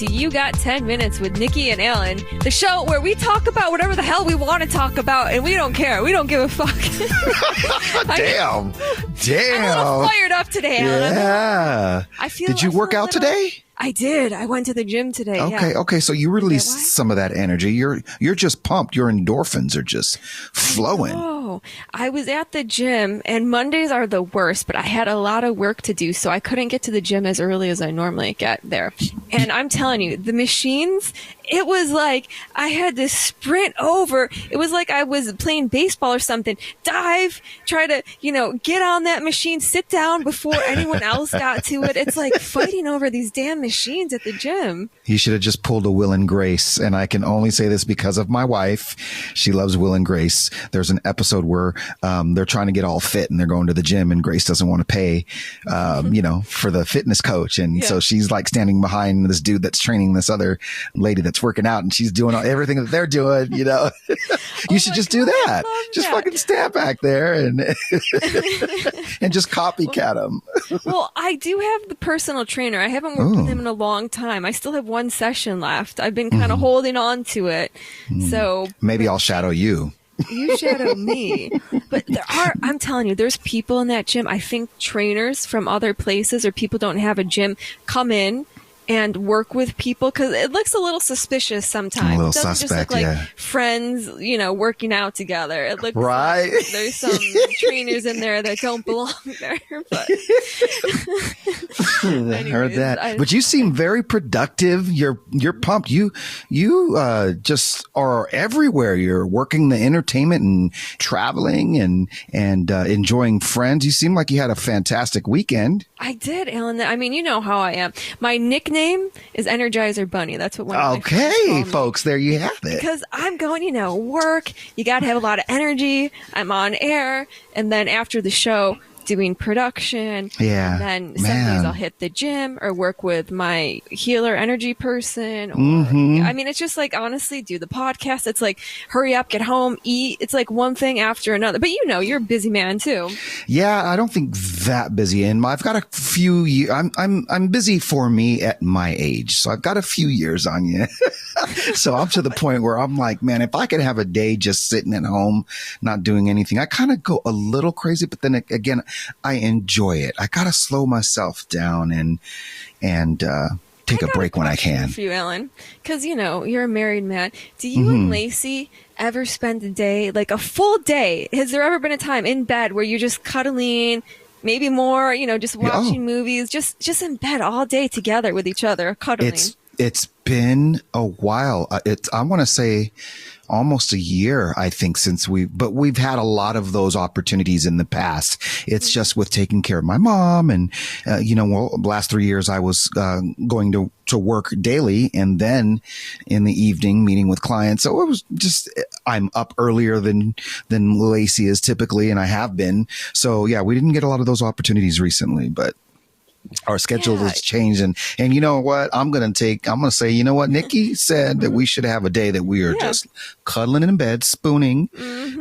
You Got 10 Minutes with Nikki and Alan, the show where we talk about whatever the hell we want to talk about, and we don't care. We don't give a fuck. Damn. I'm a little fired up today, Alan. Yeah. Did you work out today? I did. I went to the gym today. Okay. So you released some of that energy. You're just pumped. Your endorphins are just flowing. Oh, I was at the gym, and Mondays are the worst, but I had a lot of work to do, so I couldn't get to the gym as early as I normally get there. And I'm telling you, the machines, it was like I had to sprint over. It was like I was playing baseball or something. Dive, try to, get on that machine, sit down before anyone else got to it. It's like fighting over these damn machines at the gym. You should have just pulled a Will and Grace. And I can only say this because of my wife. She loves Will and Grace. There's an episode where they're trying to get all fit and they're going to the gym, and Grace doesn't want to pay, for the fitness coach. And so she's like standing behind this dude that's training this other lady that's working out, and she's doing everything that they're doing, You should just do that. Just fucking stand back there and and just copycat them. Well, I do have the personal trainer. I haven't worked with him in a long time. I still have one session left. I've been kind of holding on to it. So maybe I'll shadow you. You shadow me. But I'm telling you, there's people in that gym. I think trainers from other places or people don't have a gym come in and work with people, because it looks a little suspicious sometimes. A little it doesn't suspect, just look like friends, working out together. It looks right. Like there's some trainers in there that don't belong there. But I heard that. But you seem very productive. You're pumped. You just are everywhere. You're working the entertainment and traveling and enjoying friends. You seem like you had a fantastic weekend. I did, Alan. I mean, you know how I am. My nickname is Energizer Bunny. That's what one of my friends call me. Folks, there you have it. Because I'm going, work. You got to have a lot of energy. I'm on air. And then after the show, doing production. Yeah. And then some days I'll hit the gym or work with my healer energy person. Or, I mean, it's just like, honestly, do the podcast. It's like, hurry up, get home, eat. It's like one thing after another. But you're a busy man too. Yeah, I don't think that busy. And I've got a few years. I'm busy for me at my age. So I've got a few years on you. So I'm to the point where I'm like, man, if I could have a day just sitting at home, not doing anything, I kind of go a little crazy. But then again, I enjoy it. I gotta slow myself down and take a break when I can. For you, Alan, because you're a married man. Do you and Lacey ever spend a day, like a full day? Has there ever been a time in bed where you're just cuddling, maybe more? Just watching movies, just in bed all day together with each other, cuddling. It's been a while. I want to say almost a year, I think, but we've had a lot of those opportunities in the past. It's just with taking care of my mom and, the last 3 years I was, going to work daily and then in the evening meeting with clients. So it was just, I'm up earlier than Lacey is typically, and I have been. So yeah, we didn't get a lot of those opportunities recently, but our schedule has changed. And you know what? I'm going to say, you know what? Nikki said that we should have a day that we are just cuddling in bed, spooning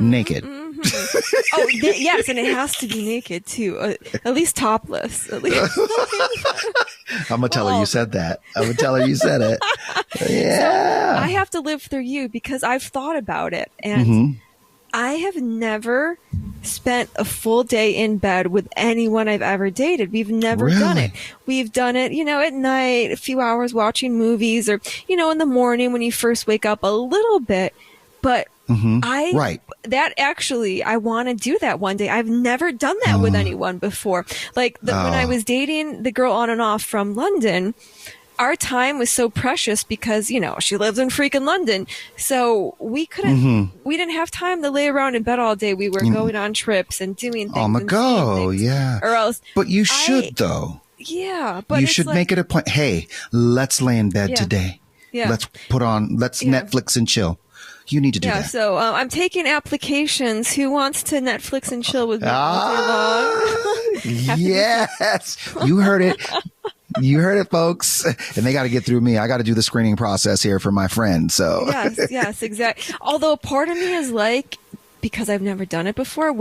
naked. Yes. And it has to be naked too. At least topless. At least. I'm going to tell her you said that. I'm going to tell her you said it. Yeah. So I have to live through you because I've thought about it, and I have never spent a full day in bed with anyone I've ever dated. We've never done it. We've done it, at night, a few hours watching movies, or, in the morning when you first wake up a little bit. But I want to do that one day. I've never done that with anyone before. Like when I was dating the girl on and off from London, our time was so precious because, she lives in freaking London. So we didn't have time to lay around in bed all day. We were going on trips and doing things. On the go, yeah. Or else. But you should, though. Yeah. But you should make it a point. Hey, let's lay in bed today. Yeah. Let's Netflix and chill. You need to do that. So I'm taking applications. Who wants to Netflix and chill with me all day long? Yes. You heard it. You heard it, folks. And they got to get through me. I got to do the screening process here for my friend. So yes, exactly. Although part of me is like, because I've never done it before,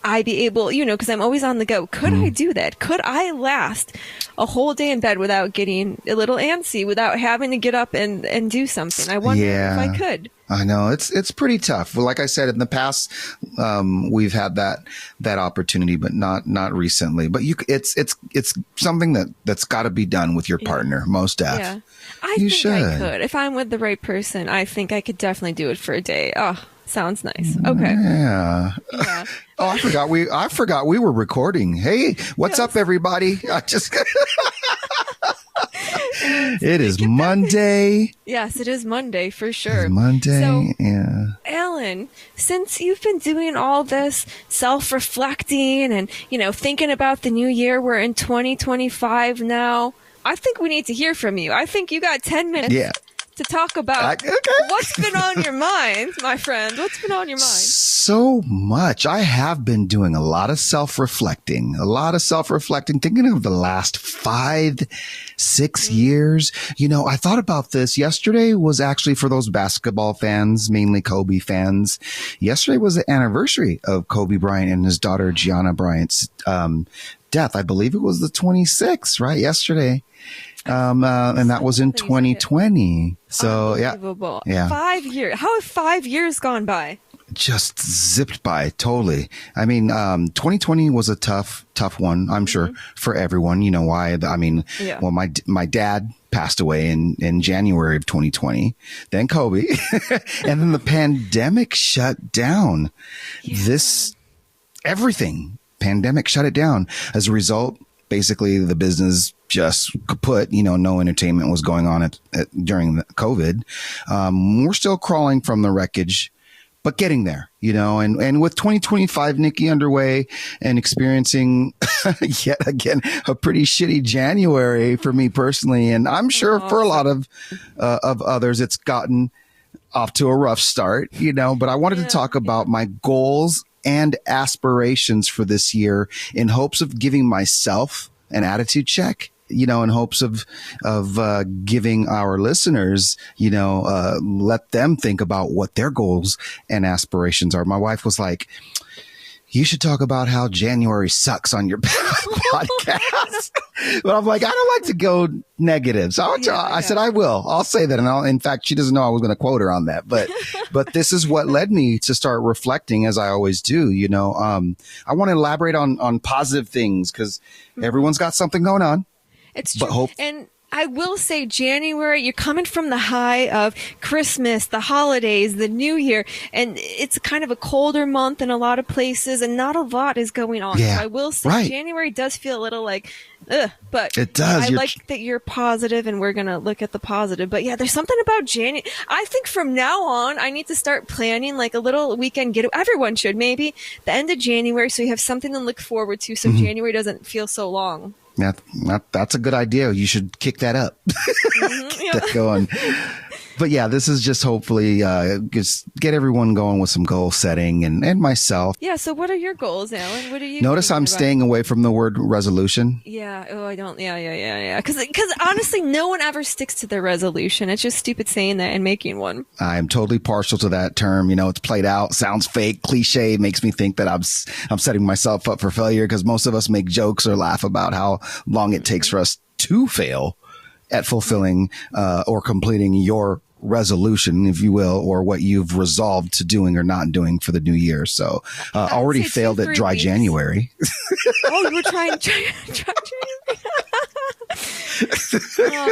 I be able, because I'm always on the go. Could I do that? Could I last a whole day in bed without getting a little antsy, without having to get up and do something? I wonder if I could. I know it's pretty tough. Well, like I said, in the past, we've had that opportunity, but not recently. But it's something that's got to be done with your partner, most def. Yeah, I think I could. If I'm with the right person, I think I could definitely do it for a day. Oh, sounds nice. Okay. Yeah. Oh, I forgot we were recording. Hey, what's up, everybody? It is Monday. Yes, it is Monday for sure. It's Monday, so, yeah. Alan, since you've been doing all this self-reflecting and, thinking about the new year, we're in 2025 now, I think we need to hear from you. I think you got 10 minutes to talk about what's been on your mind, my friend. What's been on your mind? So much. I have been doing a lot of self-reflecting, thinking of the last 5-6 years. I thought about this. Yesterday was actually, for those basketball fans, mainly Kobe fans, yesterday was the anniversary of Kobe Bryant and his daughter Gianna Bryant's death. I believe it was the 26th, right? Yesterday. And that was in 2020. So yeah. 5 years. How have 5 years gone by? Just zipped by totally. I mean, 2020 was a tough one, I'm sure, for everyone. You know why? I mean, well, my dad passed away in January of 2020, then Kobe, and then the pandemic shut down everything. Pandemic shut it down. As a result, basically the business just kaput. No entertainment was going on during the COVID. We're still crawling from the wreckage, but getting there, and with 2025, Nikki, underway and experiencing yet again a pretty shitty January for me personally. And I'm sure for a lot of others, it's gotten off to a rough start, but I wanted to talk about my goals and aspirations for this year in hopes of giving myself an attitude check, in hopes of giving our listeners, let them think about what their goals and aspirations are. My wife was like, you should talk about how January sucks on your podcast. But I'm like, I don't like to go negative. So I said, I will. I'll say that. And in fact, she doesn't know I was going to quote her on that. But this is what led me to start reflecting, as I always do. I want to elaborate on positive things because everyone's got something going on. It's true. And I will say January, you're coming from the high of Christmas, the holidays, the New Year, and it's kind of a colder month in a lot of places and not a lot is going on. Yeah, so I will say January does feel a little like, but it does. I like that you're positive and we're going to look at the positive. But yeah, there's something about January. I think from now on, I need to start planning like a little weekend getaway. Everyone should, maybe the end of January, so you have something to look forward to so January doesn't feel so long. That's a good idea. You should kick that up. Get going. But yeah, this is just hopefully just get everyone going with some goal setting and myself. Yeah. So what are your goals, Alan? What are you? Notice I'm staying away from the word resolution. Yeah. Oh, I don't. Yeah. Because honestly, no one ever sticks to their resolution. It's just stupid saying that and making one. I'm totally partial to that term. It's played out, sounds fake, cliche, makes me think that I'm setting myself up for failure because most of us make jokes or laugh about how long it takes for us to fail at fulfilling or completing your resolution, if you will, or what you've resolved to doing or not doing for the new year. So already failed at dry weeks. January. Oh, you were trying January.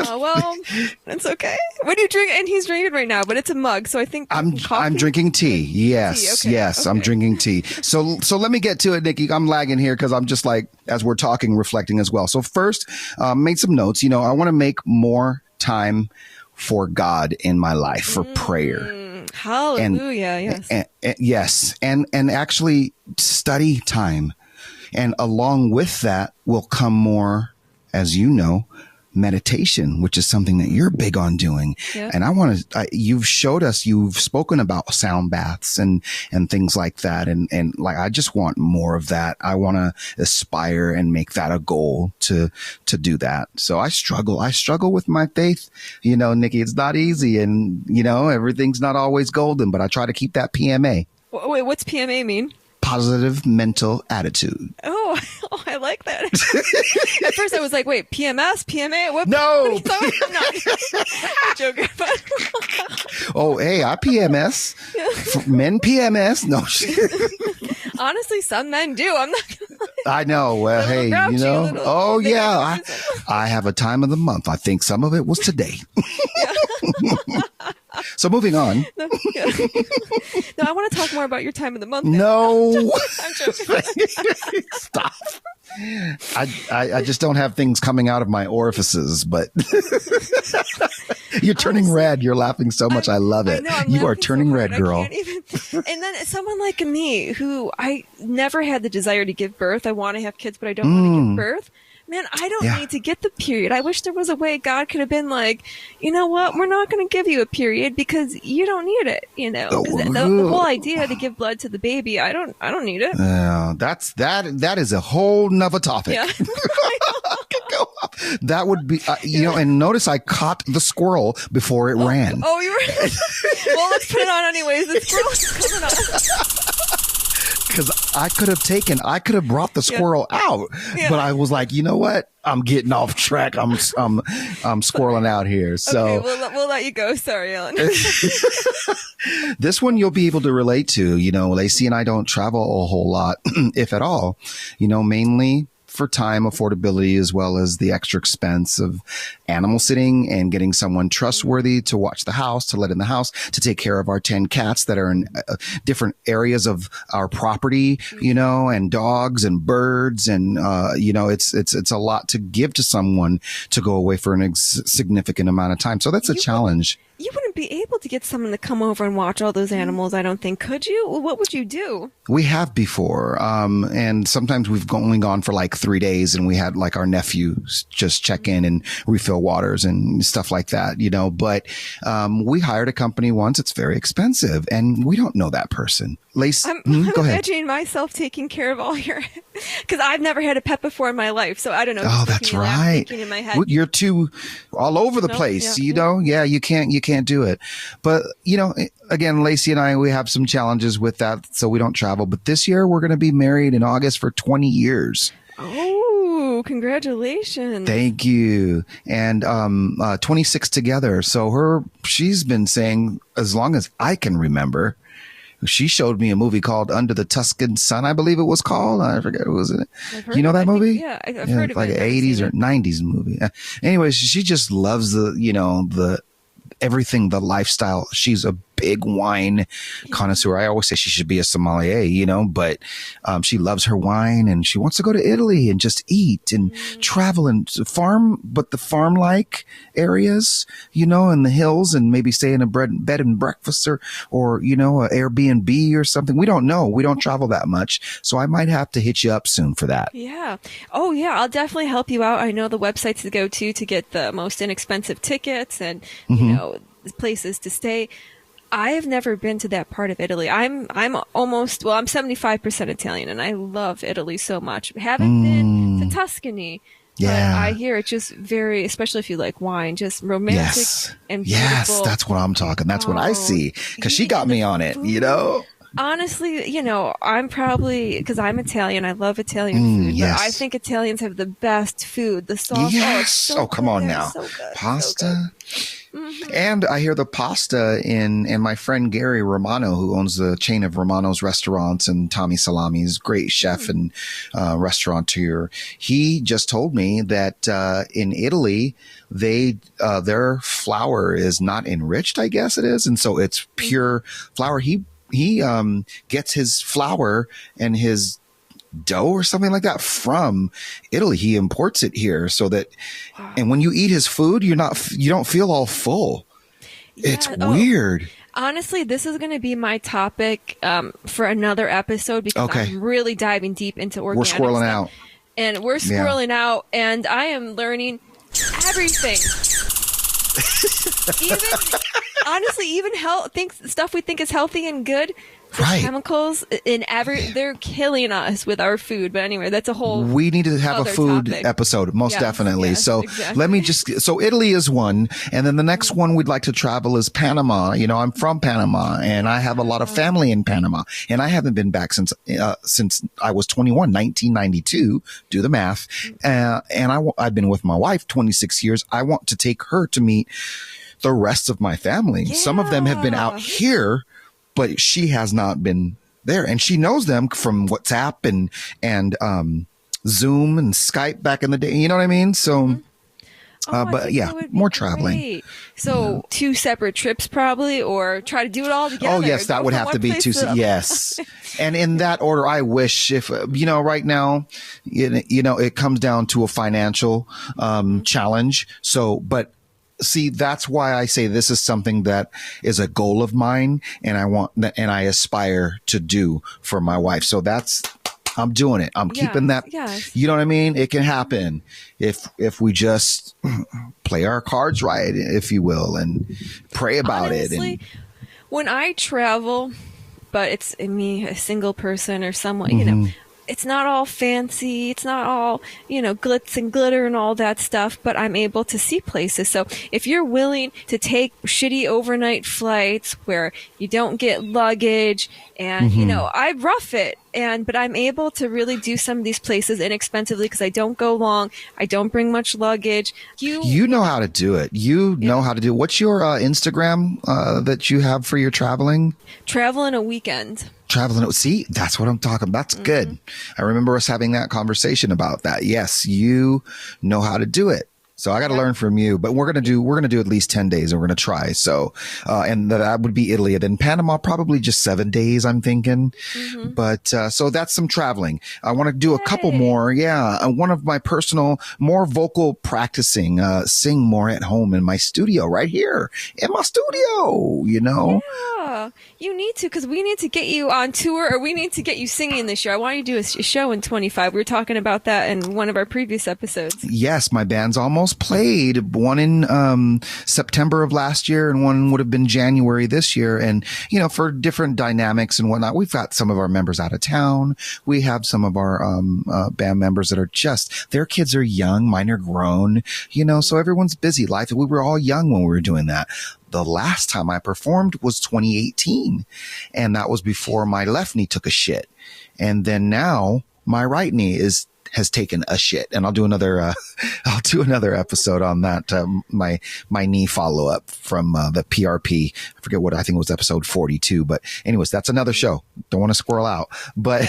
Oh, well, that's okay. What do you drink? And he's drinking right now, but it's a mug, so I think I'm drinking tea. Yes, tea? Okay. Yes, okay. I'm drinking tea. So let me get to it, Nikki. I'm lagging here because I'm just like, as we're talking, reflecting as well. So first, made some notes. I want to make more time for God in my life, for prayer. Hallelujah. Yes. And actually study time. And along with that will come more, as you know, meditation, which is something that you're big on doing. Yep. And you've showed us, you've spoken about sound baths and things like that. And like, I just want more of that. I want to aspire and make that a goal to do that. So I struggle with my faith, Nikki, it's not easy and, everything's not always golden, but I try to keep that PMA. Wait, what's PMA mean? positive mental attitude. Oh, I like that. At first I was like, wait, PMS, PMA? What? No. What are you talking about? I'm joking. Oh, hey, I PMS. Men PMS. No. Honestly, some men do. I'm not gonna lie. I know. Well, hey, grouchy, you know. Oh, yeah. reason. I have a time of the month. I think some of it was today. So moving on. No, I want to talk more about your time of the month. No. I'm joking. Stop. I just don't have things coming out of my orifices, but you're turning red. You're laughing so much. I love it. I know, You are laughing turning so red, hard, girl. I can't even. And then someone like me, who I never had the desire to give birth. I want to have kids, but I don't want to give birth. Man, I don't need to get the period. I wish there was a way God could have been like, you know what? We're not going to give you a period because you don't need it. You know, 'cause the whole idea to give blood to the baby, I don't need it. That is a whole nother topic. Yeah. That would be, and notice I caught the squirrel before it ran. Oh, you were. Well, let's put it on anyways. The squirrel is coming on. Because I could have brought the squirrel out, but I was like, you know what? I'm getting off track. I'm squirreling out here. So okay, we'll let you go. Sorry, Ellen. This one you'll be able to relate to. You know, Lacey and I don't travel a whole lot, if at all. You know, mainly for time affordability, as well as the extra expense of animal sitting and getting someone trustworthy to watch the house, to let in the house, to take care of our 10 cats that are in different areas of our property, you know, and dogs and birds. And, it's a lot to give to someone to go away for an significant amount of time. So that's a challenge. You wouldn't be able to get someone to come over and watch all those animals, I don't think, could you? Well, what would you do? We have before. And sometimes we've only gone for like 3 days, and we had like our nephews just check in and refill waters and stuff like that, you know, but, we hired a company once. It's very expensive and we don't know that person. Lace, I'm go ahead. imagining myself taking care of all your, because I've never had a pet before in my life. So I don't know. Oh, that's right. In my head. You're too all over the place, you know? Yeah, you can't do it. But, you know, again, Lacey and I, we have some challenges with that. So we don't travel. But this year we're going to be married in August for 20 years. Oh, congratulations. Thank you. And 26 together. So she's been saying, as long as I can remember, she showed me a movie called Under the Tuscan Sun, I believe it was called. I forget, was it? You know that movie? I've heard of like it. Like an 80s or 90s movie. Anyways, she just loves the everything, the lifestyle. She's a big wine connoisseur. I always say she should be a sommelier, you know, but she loves her wine and she wants to go to Italy and just eat and travel and farm, but the farm-like areas, you know, in the hills, and maybe stay in a bed and breakfast or, you know, a Airbnb or something. We don't know. We don't travel that much. So I might have to hit you up soon for that. Yeah. Oh, yeah. I'll definitely help you out. I know the websites to go to get the most inexpensive tickets and, you know, places to stay. I have never been to that part of Italy. I'm 75% Italian, and I love Italy so much. Haven't been to Tuscany. Yeah. But I hear it's just very, especially if you like wine, just romantic and beautiful. Yes, that's what I'm talking. That's what I see. Because she got me on it, you know? Honestly, you know, I'm probably, because I'm Italian, I love Italian food, but I think Italians have the best food. The sauce. Yes. Oh, come on now. So good, pasta. And I hear the pasta and my friend Gary Romano, who owns the chain of Romano's restaurants and Tommy Salami's, great chef and restaurateur. He just told me that in Italy, their flour is not enriched, I guess it is. And so it's pure flour. He gets his flour and his dough or something like that from Italy. He imports it here so that, and when you eat his food, you don't feel all full. Yeah, it's weird. Honestly, this is going to be my topic for another episode because I'm really diving deep into organic. We're squirreling out. And we're squirreling out, and I am learning everything. Even honestly, even stuff we think is healthy and good, Right. chemicals in they're killing us with our food. But anyway, that's a whole. We need to have a food topic. episode, most definitely. Yes, so exactly. let me so Italy is one. And then the next one we'd like to travel is Panama. You know, I'm from Panama and I have a lot of family in Panama and I haven't been back since I was 21, 1992. Do the math. And I've been with my wife 26 years. I want to take her to meet the rest of my family. Yeah. Some of them have been out here, but she has not been there, and she knows them from WhatsApp and Zoom and Skype back in the day. You know what I mean? So, but yeah, more traveling. Great. So 2 separate trips probably, or try to do it all together. Oh yes, that would have to be 2. Yes. And in that order, I wish if, right now, it comes down to a financial, challenge. So, but see, that's why I say this is something that is a goal of mine and I aspire to do for my wife. So I'm doing it. I'm keeping that. Yes. You know what I mean? It can happen if we just play our cards right, if you will, and pray about Honestly, it. When I travel, but it's me, a single person or someone, it's not all fancy. It's not all, glitz and glitter and all that stuff, but I'm able to see places. So if you're willing to take shitty overnight flights where you don't get luggage and, I rough it. But I'm able to really do some of these places inexpensively because I don't go long. I don't bring much luggage. You know how to do it. You know how to do it. What's your Instagram that you have for your traveling? Travel in a weekend. Traveling. See, that's what I'm talking about. That's good. I remember us having that conversation about that. Yes, you know how to do it. So I got to learn from you, but we're going to do at least 10 days and we're going to try. So, and that would be Italy. And then Panama, probably just 7 days, I'm thinking. But, so that's some traveling. I want to do a couple more. Yeah. One of my personal, more vocal practicing, sing more at home in my studio right here in my studio, Yeah, you need to, because we need to get you on tour or we need to get you singing this year. I want you to do a show in 25. We were talking about that in one of our previous episodes. Yes, my band's almost played. One in September of last year and one would have been January this year. And, for different dynamics and whatnot, we've got some of our members out of town. We have some of our band members that are their kids are young, mine are grown, so everyone's busy. Life. We were all young when we were doing that. The last time I performed was 2018, and that was before my left knee took a shit. And then now my right knee has taken a shit, and I'll do another episode on that. My knee follow up from the PRP. I forget I think it was episode 42, but anyways, that's another show. Don't want to squirrel out, but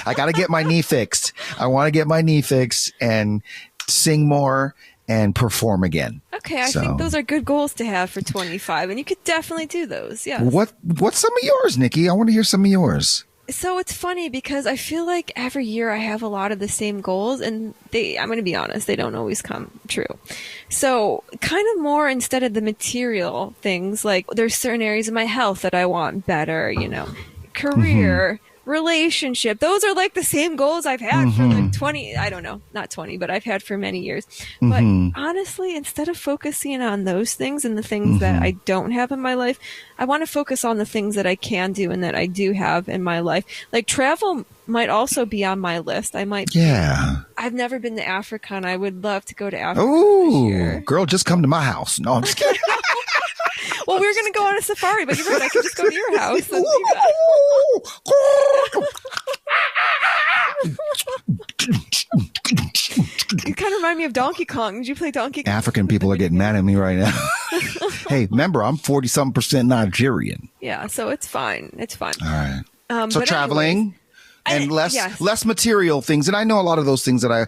I got to get my knee fixed. I want to get my knee fixed and sing more and perform again. Okay, I think those are good goals to have for 25, and you could definitely do those. Yeah. What's some of yours, Nikki? I want to hear some of yours. So it's funny because I feel like every year I have a lot of the same goals, and I'm going to be honest, they don't always come true. So kind of more instead of the material things, like there's certain areas of my health that I want better, career, relationship. Those are like the same goals I've had for like 20, I don't know, not 20, but I've had for many years. But honestly, instead of focusing on those things and the things that I don't have in my life, I want to focus on the things that I can do and that I do have in my life. Like travel might also be on my list. I've never been to Africa and I would love to go to Africa this year. Girl, just come to my house. No, I'm just kidding. Well, we were going to go on a safari, but you're right. I could just go to your house. And you kind of remind me of Donkey Kong. Did you play Donkey Kong? African people are getting mad at me right now. Hey, remember, I'm 40-something% Nigerian. Yeah, so it's fine. It's fine. All right. So traveling. Anyways, and less material things. And I know a lot of those things that a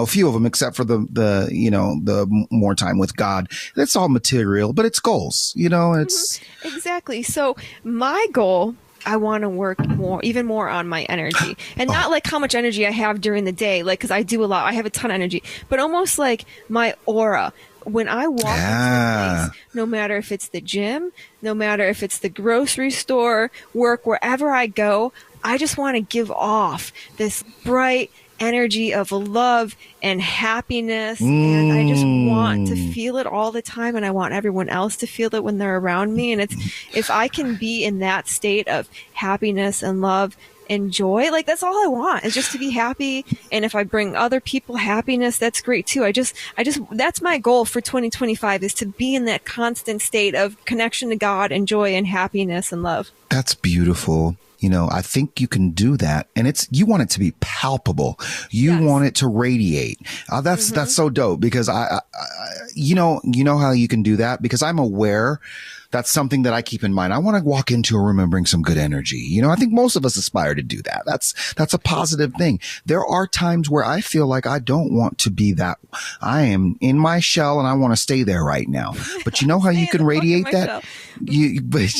few of them, except for the more time with God, it's all material, but it's goals, it's exactly. So my goal, I want to work even more on my energy, and not like how much energy I have during the day, like, cause I do a lot, I have a ton of energy, but almost like my aura. When I walk into a place, no matter if it's the gym, no matter if it's the grocery store, work, wherever I go, I just want to give off this bright, energy of love and happiness. And I just want to feel it all the time. And I want everyone else to feel it when they're around me. And if I can be in that state of happiness and love and joy, like that's all I want, is just to be happy. And if I bring other people happiness, that's great too. I just that's my goal for 2025, is to be in that constant state of connection to God and joy and happiness and love. That's beautiful. I think you can do that, and you want it to be palpable. You want it to radiate. That's so dope, because I you know how you can do that, because I'm aware that's something that I keep in mind. I want to walk into a room and bring some good energy. I think most of us aspire to do that. That's a positive thing. There are times where I feel like I don't want to be that. I am in my shell and I want to stay there right now. But you know how you can radiate that?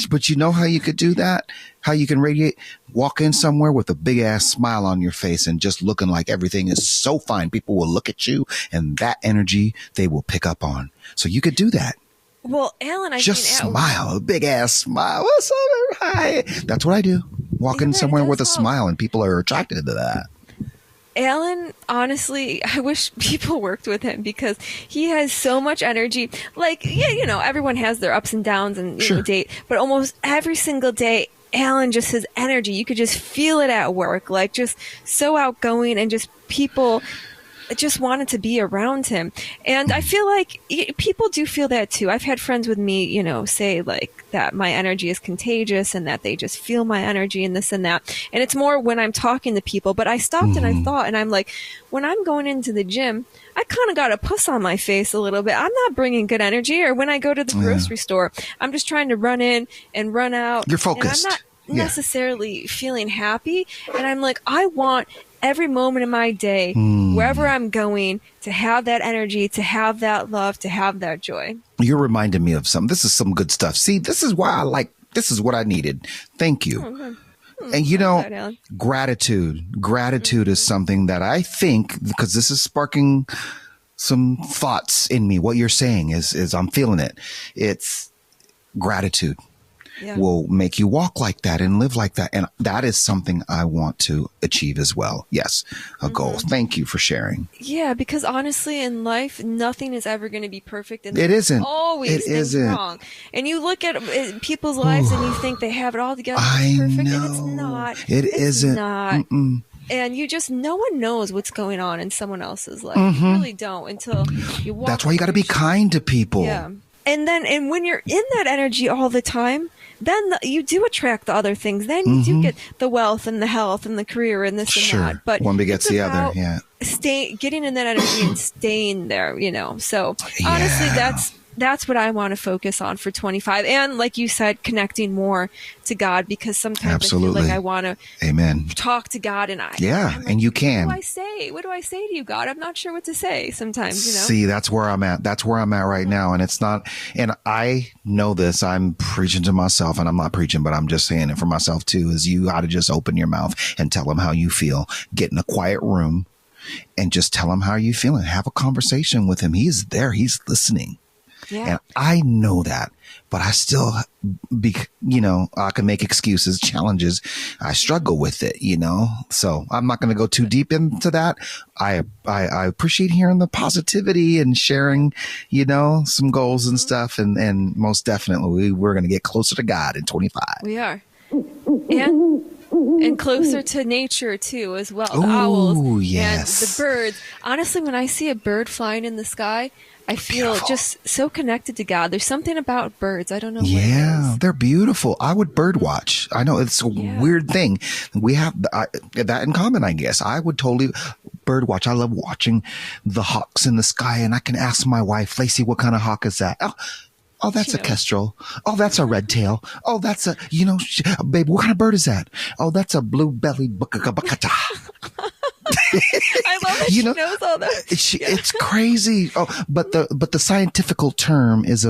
But you know how you could do that? How you can radiate? Walk in somewhere with a big ass smile on your face and just looking like everything is so fine. People will look at you, and that energy they will pick up on. So you could do that. Well, Alan, smile, a big ass smile. What's up? Hi. That's what I do. Walk in somewhere with a smile, and people are attracted to that. Alan, honestly, I wish people worked with him, because he has so much energy. Like, everyone has their ups and downs and date, but almost every single day, Alan, just his energy, you could just feel it at work, like just so outgoing, and just people just wanted to be around him. And I feel like people do feel that too. I've had friends with me, say like that my energy is contagious, and that they just feel my energy and this and that. And it's more when I'm talking to people. But I stopped and I thought, and I'm like, when I'm going into the gym, I kind of got a puss on my face a little bit. I'm not bringing good energy. Or when I go to the grocery store, I'm just trying to run in and run out. You're focused. And I'm not necessarily feeling happy. And I'm like, I want every moment of my day, wherever I'm going, to have that energy, to have that love, to have that joy. You're reminding me of something. This is some good stuff. See, this is why this is what I needed. Thank you. And gratitude. Gratitude is something that I think, because this is sparking some thoughts in me. What you're saying is I'm feeling it. It's gratitude. Will make you walk like that and live like that. And that is something I want to achieve as well. Yes, a goal. Thank you for sharing. Yeah, because honestly, in life, nothing is ever going to be perfect. And it isn't. Always wrong. And you look at people's lives and you think they have it all together. It's perfect, know. And it's not. It's isn't. Not. And no one knows what's going on in someone else's life. You really don't until you walk. That's why you got to be kind to people. Yeah. And when you're in that energy all the time, then you do attract the other things. Then you do get the wealth and the health and the career and this and that. But one begets the other. Yeah. Getting in that energy and staying there, So honestly, that's what I want to focus on for 25. And like you said, connecting more to God, because sometimes I feel like I want to talk to God, and and you can. What do I say to you, God? I'm not sure what to say sometimes, See, that's where I'm at. That's where I'm at right now. And it's not, and I know this, I'm preaching to myself, and I'm not preaching, but I'm just saying it for myself too, is you got to just open your mouth and tell him how you feel. Get in a quiet room and just tell him how you feeling. Have a conversation with him. He's there. He's listening. Yeah. And I know that, but I still, I can make excuses, challenges. I struggle with it, so I'm not going to go too deep into that. I appreciate hearing the positivity and sharing, some goals and stuff. And most definitely we're going to get closer to God in 25. We are. And closer to nature too, as well. The owls and the birds. Honestly, when I see a bird flying in the sky, I feel just so connected to God. There's something about birds. I don't know. Yeah, they're beautiful. I would bird watch. I know it's a weird thing. We have that in common, I guess. I would totally bird watch. I love watching the hawks in the sky, and I can ask my wife, Lacey, what kind of hawk is that? Oh, that's a kestrel. Oh, that's a red tail. Oh, that's a, babe, what kind of bird is that? Oh, that's a blue-bellied buckata. I love that she knows all that. It's crazy. Oh, but the scientifical term is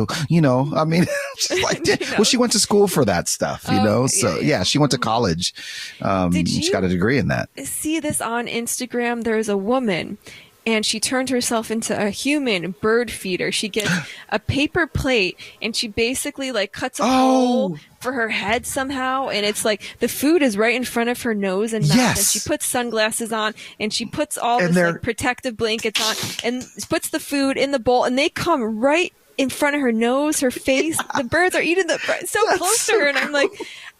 she went to school for that stuff, So she went to college. She got a degree in that. See this on Instagram? There's a woman, and she turned herself into a human bird feeder. She gets a paper plate and she basically like cuts a hole for her head somehow, and it's like the food is right in front of her nose and mouth, and she puts sunglasses on and she puts all this like protective blankets on and puts the food in the bowl, and they come right in front of her nose, her face. The birds are eating so close to her, and I'm like,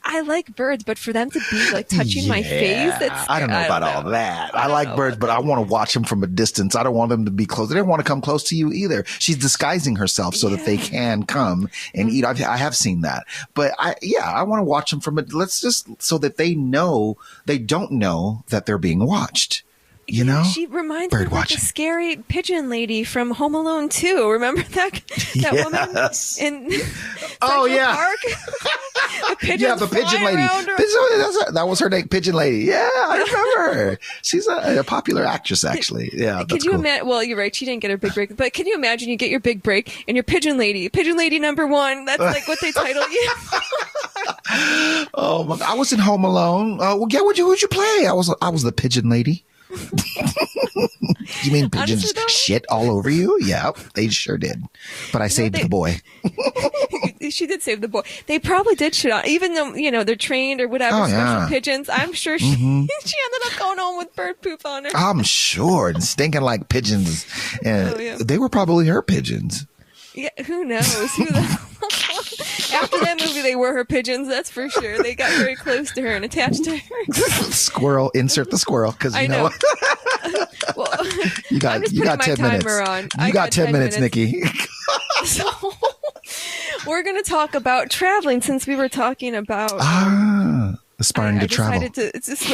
I like birds, but for them to be like touching my face, I don't know about all that. I like birds, but I want to watch them from a distance. I don't want them to be close. They don't want to come close to you either. She's disguising herself so that they can come and eat. I have seen that, but I want to watch them from let's just so that they don't know that they're being watched. You know, she reminds me of like the scary pigeon lady from Home Alone 2. Remember that woman in Central Park? The pigeon lady. That was her name, Pigeon Lady. Yeah, I remember her. She's a popular actress, actually. Yeah, could you imagine? Well, you're right. She didn't get her big break, but can you imagine you get your big break and you're Pigeon Lady number 1? That's like what they title you. Oh, I was in Home Alone. Who'd you play? I was the Pigeon Lady. You mean pigeons shit all over you? Yeah, they sure did. But I saved the boy. She did save the boy. They probably did shit on, even though, they're trained or whatever, special pigeons. I'm sure she ended up going home with bird poop on her. I'm sure. And stinking like pigeons. And they were probably her pigeons. Yeah, who knows? After that movie, they were her pigeons, that's for sure. They got very close to her and attached to her. Squirrel, insert the squirrel, because you know. Well, you got 10 minutes. You got 10 minutes, Nikki. So, we're going to talk about traveling, since we were talking about aspiring to travel.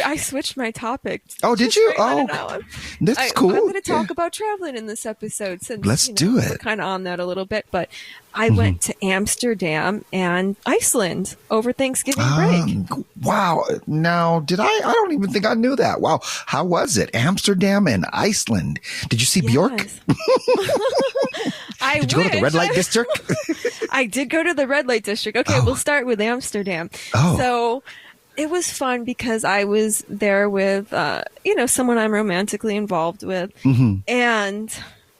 I switched my topic. Oh, did you? Oh, that's cool. I'm going to talk about traveling in this episode. Since, let's do it. We're kind of on that a little bit, but I went to Amsterdam and Iceland over Thanksgiving break. Wow. Now, I don't even think I knew that. Wow. How was it? Amsterdam and Iceland. Did you see Bjork? Did you go to the red light district? I did go to the red light district. Okay, we'll start with Amsterdam. So it was fun because I was there with, someone I'm romantically involved with. And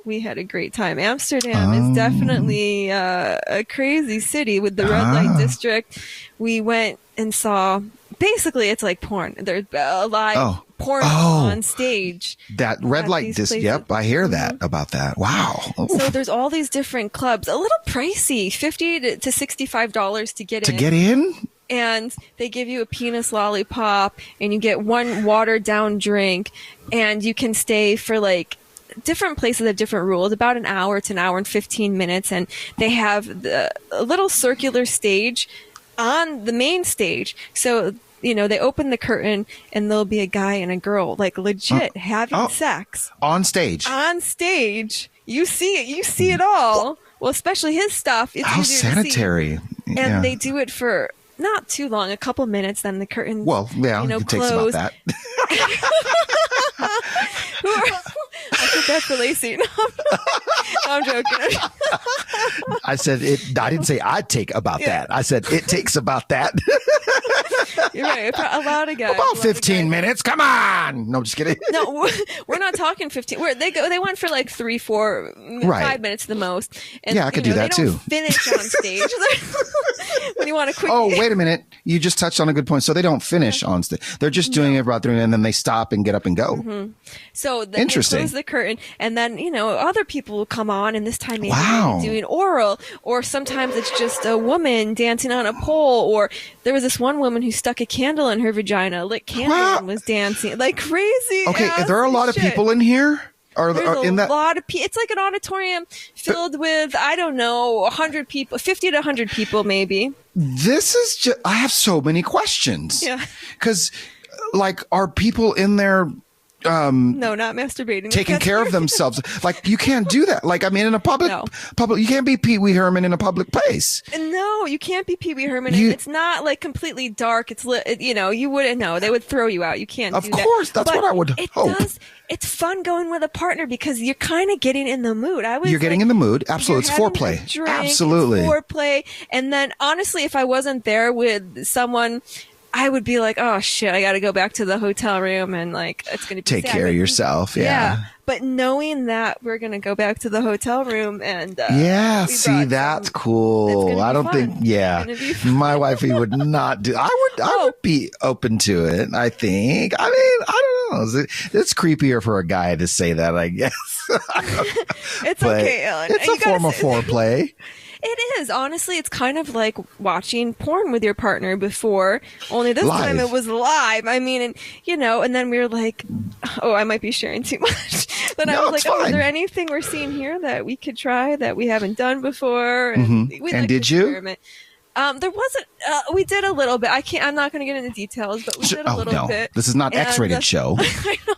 we had a great time. Amsterdam is definitely a crazy city with the red light district. We went and saw, basically it's like porn. There's a live porn on stage. That red light district. Yep, I hear that about that. Wow. So there's all these different clubs. A little pricey, $50 to $65 to get in. To get in? And they give you a penis lollipop, and you get one watered down drink, and you can stay for like different places have different rules, about an hour to an hour and 15 minutes. And they have a little circular stage on the main stage. So, they open the curtain and there'll be a guy and a girl, like legit having sex. On stage. On stage. You see it. You see it all. Well, especially his stuff. It's how sanitary. And they do it for not too long, a couple minutes, then the curtains, it takes about that. I took that for Lacey. No, I'm joking. I said it. I didn't say I'd take about that. I said it takes about that. You're right. A lot of guys. About 15 minutes. Come on. No, just kidding. No, we're not talking 15. They went for like 3, 4, 5 minutes the most. And, I could do that they too. Don't finish on stage. When you want to quick. Oh, wait a minute. You just touched on a good point. So they don't finish on stage. They're just doing it about 3, and then they stop and get up and go. So they close the curtain, and then other people will come on, and this time maybe doing oral, or sometimes it's just a woman dancing on a pole, or there was this one woman who stuck a candle in her vagina, lit candle, and was dancing like crazy. Okay, there are a lot of people in here. There's a lot of people. It's like an auditorium filled with, I don't know, 100 people, 50 to 100 people maybe. This is just, I have so many questions. Yeah. Because, are people in there no, not masturbating. Taking care of themselves. Like, you can't do that. Like, I mean, in a public, you can't be Pee Wee Herman in a public place. No, you can't be Pee Wee Herman. It's not like completely dark. It's lit. You wouldn't know. They would throw you out. You can't do that. Of course, that's what I would hope. It's fun going with a partner because you're kind of getting in the mood. You're getting in the mood. Absolutely. It's foreplay. Absolutely. It's foreplay. And then honestly, if I wasn't there with someone, I would be like, oh shit, I got to go back to the hotel room and like, it's going to be Take sad. care of yourself. Yeah. But knowing that we're going to go back to the hotel room and, see, that's cool. I don't think, my wifey would not do, I would be open to it. I think, I mean, I don't know. It's creepier for a guy to say that, I guess. It's okay, Ellen. It's a form of foreplay. It is. Honestly, it's kind of like watching porn with your partner before, only this time it was live. I mean, and and then we were like, oh, I might be sharing too much. Then I was like, oh, is there anything we're seeing here that we could try that we haven't done before? And, did you? There wasn't, we did a little bit. I'm not going to get into details, but we did a little bit. This is not X-rated show. I know.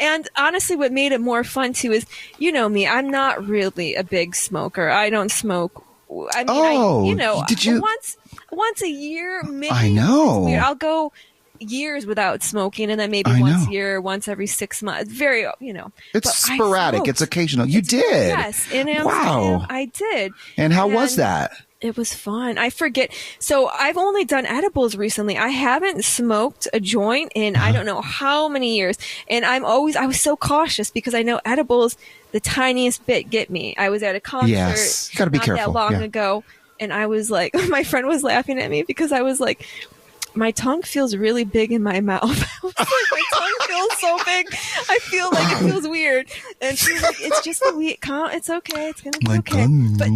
And honestly, what made it more fun too is, me, I'm not really a big smoker. I don't smoke. I mean, did you? Once a year, maybe. I know. I'll go years without smoking, and then maybe once a year, once every 6 months. Very, It's sporadic. It's occasional. You did. Yes. In Amsterdam, I did. And how was that? It was fun. I forget. So I've only done edibles recently. I haven't smoked a joint in I don't know how many years. And I was so cautious because I know edibles, the tiniest bit get me. I was at a concert you gotta be not careful. that long ago. And I was like, my friend was laughing at me because I was like, my tongue feels really big in my mouth. I was like, my tongue feels so big. I feel like it feels weird. And she was like, it's just a week. It's okay. It's going to be okay. But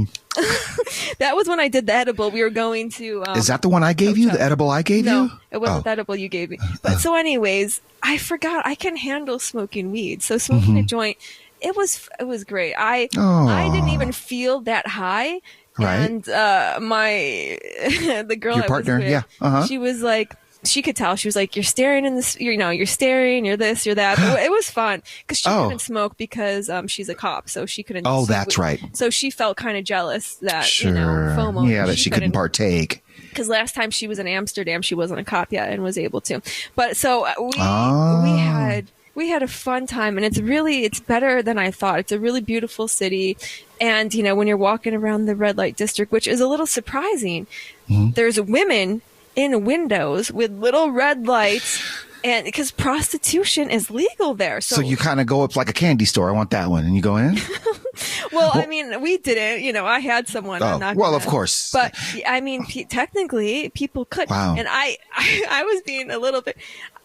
that was when I did the edible. We were going to... Is that the one I gave you? The edible I gave you? No, it wasn't the edible you gave me. But so anyways, I forgot I can handle smoking weed. So smoking a joint, it was great. I didn't even feel that high. Right. And the girl your partner, was with, she was like, she could tell. She was like, you're staring in this, you're staring, you're this, you're that. But it was fun because she couldn't smoke because she's a cop, so she couldn't. Oh, that's right. So she felt kind of jealous that FOMO. Yeah, that she couldn't partake. Because last time she was in Amsterdam, she wasn't a cop yet and was able to. But so we had a fun time, and it's better than I thought. It's a really beautiful city. And, when you're walking around the red light district, which is a little surprising, there's women in windows with little red lights, and because prostitution is legal there. So you kind of go up like a candy store. I want that one. And you go in? Well, I mean, we didn't, I had someone. Of course. But I mean, technically people could. Wow. And I was being a little bit,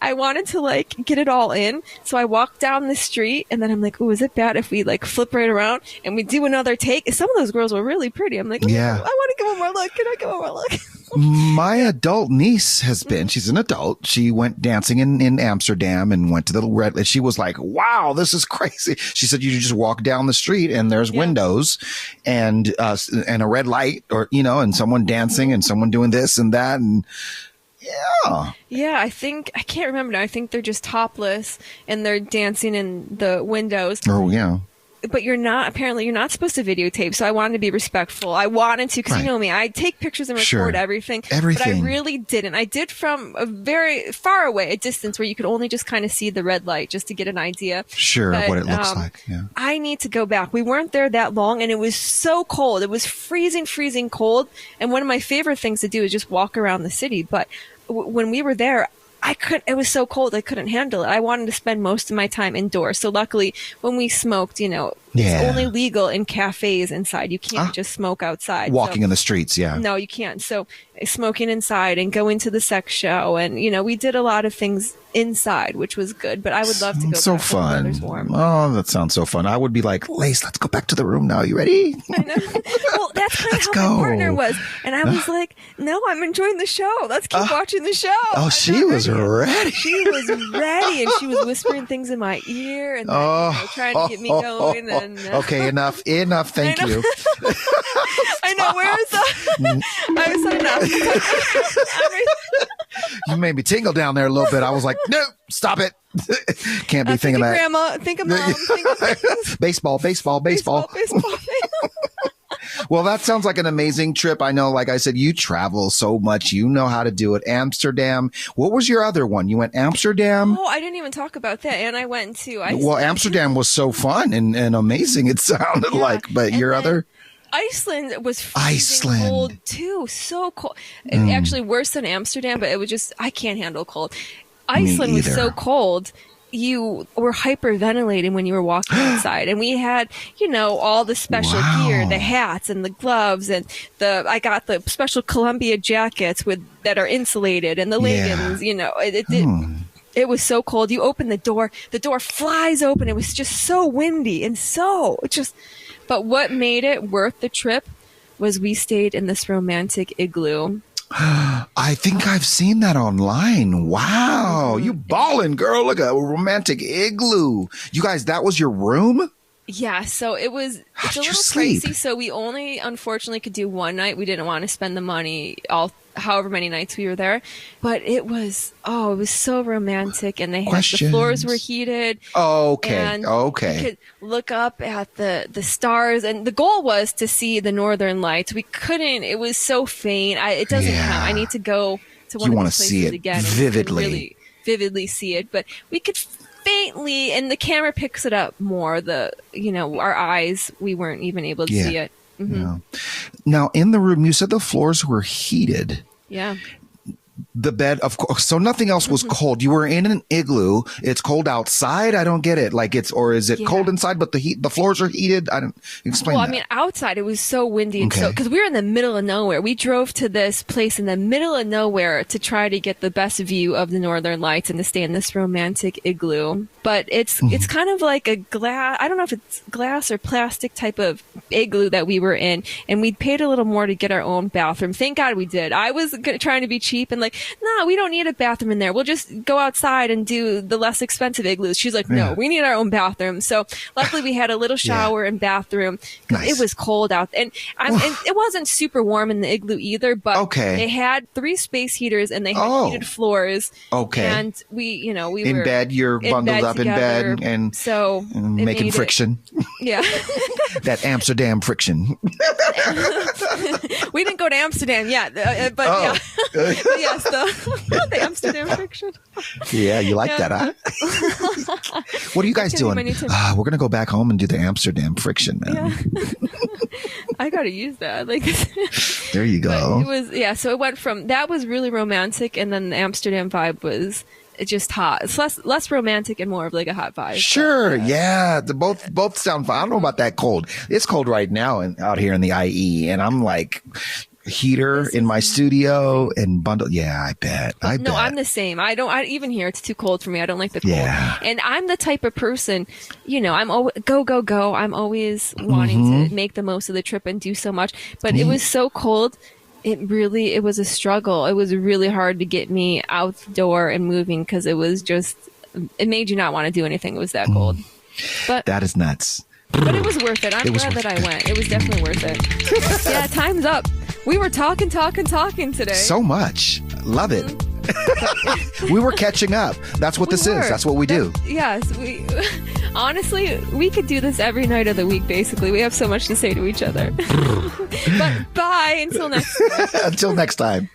I wanted to get it all in. So I walked down the street and then I'm like, oh, is it bad if we flip right around and we do another take? Some of those girls were really pretty. I'm like, I want to give one more look. Can I give one more look? My adult niece has been, she's an adult. She went dancing in Amsterdam and went to the red. She was like, wow, this is crazy. She said, you just walk down the street and there's windows and a red light and someone dancing and someone doing this and that. And yeah, I can't remember now. I think they're just topless and they're dancing in the windows. Oh, yeah. But you're not supposed to videotape. So I wanted to be respectful. I wanted to, because you know me, I take pictures and record everything. But I really didn't. I did from a very far away, a distance where you could only just kind of see the red light just to get an idea. But, what it looks like. Yeah. I need to go back. We weren't there that long and it was so cold. It was freezing cold. And one of my favorite things to do is just walk around the city. But when we were there, it was so cold, I couldn't handle it. I wanted to spend most of my time indoors. So luckily, when we smoked, it's only legal in cafes inside. You can't just smoke outside. Walking in the streets, no, you can't. So smoking inside and going to the sex show. And, we did a lot of things inside, which was good. But I would love to go back when the weather's warm. Oh, that sounds so fun. I would be like, Lace, let's go back to the room now. You ready? I know. Well, that's kind of how my partner was. And I was like, no, I'm enjoying the show. Let's keep watching the show. Oh, she was ready. She was ready. And she was whispering things in my ear and then, trying to get me going. And, okay, enough. Thank you. I know. Where is that? I was enough. You made me tingle down there a little bit. I was like, no, stop it. Can't be thinking that. Grandma, think of mom, think of baseball. Well, that sounds like an amazing trip. I know, like I said, you travel so much. You know how to do it. Amsterdam. What was your other one? You went Amsterdam? Oh, I didn't even talk about that. And I went to... Amsterdam was so fun and amazing, it sounded like. But your other... Iceland was freezing cold too. So cold. Actually worse than Amsterdam, but it was just, I can't handle cold. Iceland was so cold. You were hyperventilating when you were walking outside, and we had, all the special gear, the hats and the gloves, and I got the special Columbia jackets that are insulated, and the leggings. It was so cold. You open the door flies open. It was just so windy and but what made it worth the trip was we stayed in this romantic igloo. I think I've seen that online. Wow. You ballin', girl. Look at a romantic igloo. You guys, that was your room? Yeah, so it's a little pricey. So we only, unfortunately, could do one night. We didn't want to spend the money however many nights we were there. But it was so romantic, and the floors were heated. Okay. And you could look up at the stars, and the goal was to see the Northern Lights. We couldn't. It was so faint. It doesn't count. I need to go to one of these places again vividly. And really vividly see it. But we could faintly, and the camera picks it up more. Our eyes, we weren't even able to see it. Mm-hmm. Yeah. Now, in the room, you said the floors were heated. Yeah. The bed, of course. So nothing else was cold. You were in an igloo. It's cold outside. I don't get it. Is it cold inside, but the floors are heated? I don't explain. Well, that. I mean, outside it was so windy and because we were in the middle of nowhere. We drove to this place in the middle of nowhere to try to get the best view of the Northern Lights and to stay in this romantic igloo. But it's kind of like a glass. I don't know if it's glass or plastic type of igloo that we were in, and we paid a little more to get our own bathroom. Thank God we did. I was trying to be cheap and no, we don't need a bathroom in there. We'll just go outside and do the less expensive igloos. She's like, no, we need our own bathroom. So luckily we had a little shower and bathroom because it was cold out. And it wasn't super warm in the igloo either, but they had 3 space heaters and they had heated floors. Okay. And we were in bed, you're bundled up together, in bed and so making friction. Yeah. That Amsterdam friction. We didn't go to Amsterdam yet, but yes, the Amsterdam friction. Yeah, you like that, huh? What are you guys doing? We're going to go back home and do the Amsterdam friction, man. Yeah. I got to use that. There you go. But it was, so it went from, that was really romantic, and then the Amsterdam vibe was just hot. It's less romantic and more of a hot vibe. Sure. But, both sound fine. I don't know about that cold. It's cold right now out here in the IE, and I'm heater in my studio and bundle. Yeah, I bet. No, I'm the same. Even here, it's too cold for me. I don't like the cold. Yeah. And I'm the type of person, I'm always go. I'm always wanting to make the most of the trip and do so much. But it was so cold. It was a struggle. It was really hard to get me outdoor and moving because it made you not want to do anything. It was that cold. But that is nuts. But it was worth it. I'm glad that I went. It was definitely worth it. Yeah, time's up. We were talking today. So much. Love it. We were catching up. That's what this is. That's what we do. Yes. Honestly, we could do this every night of the week, basically. We have so much to say to each other. But bye. Until next time. Until next time.